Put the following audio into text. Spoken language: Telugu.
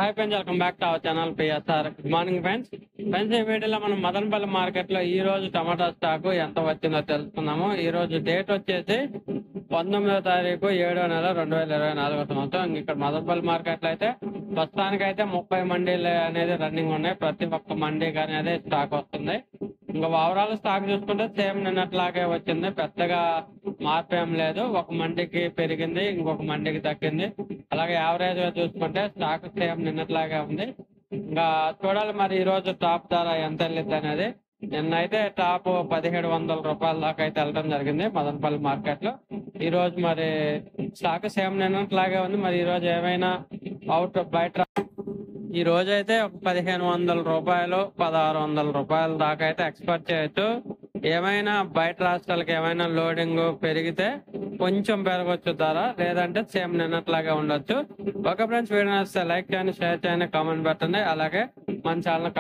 Hi friends, welcome back to our channel PSR. Good morning friends. Friends, ఈ వీడియోలో మనం మదనపల్లి మార్కెట్ లో ఈ రోజు టమాటా స్టాక్ ఎంత వచ్చిందో తెలుసుకుందాము. ఈ రోజు డేట్ వచ్చేసి 19వ తారీఖు 7వ నెల 2024 సంవత్సరం. ఇక్కడ మదనపల్లి మార్కెట్ లో అయితే ప్రస్తుతానికైతే 30 మండీలు అనేది రన్నింగ్ ఉన్నాయి. ప్రతి ఒక్క మండీకి అనేది స్టాక్ వస్తుంది. ఇంకా ఓవరాల్ స్టాక్ చూసుకుంటే సేమ్ నిన్నట్లాగే వచ్చింది. పెద్దగా మార్పు ఏం లేదు. ఒక మండీకి పెరిగింది, ఇంకొక మండీకి తగ్గింది. అలాగే యావరేజ్ గా చూసుకుంటే స్టాక్ సేమ్ నిన్నట్లాగే ఉంది. ఇంకా చూడాలి మరి ఈ రోజు టాప్ ధర ఎంత వెళ్ళింది అనేది. నిన్నైతే టాప్ 1700 రూపాయల దాకా అయితే వెళ్ళడం జరిగింది మదనపల్లి మార్కెట్ లో. ఈ రోజు మరి స్టాక్ సేమ్ నిన్నట్లాగే ఉంది. మరి ఈ రోజు ఏమైనా అవుట్ బయట ఈ రోజు అయితే ఒక 1500 రూపాయలు 1600 రూపాయల దాకా అయితే ఎక్స్పెక్ట్ చేయొచ్చు. ఏమైనా బయట రాష్ట్రాలకు ఏమైనా లోడింగ్ పెరిగితే కొంచెం పెరగవచ్చు ధర, లేదంటే సేమ్ నిన్నట్లాగే ఉండొచ్చు. ఓకే ఫ్రెండ్స్, వీడియో నచ్చితే లైక్ చేయండి, షేర్ చేయండి, కామెంట్ పెట్టండి. అలాగే మన ఛానల్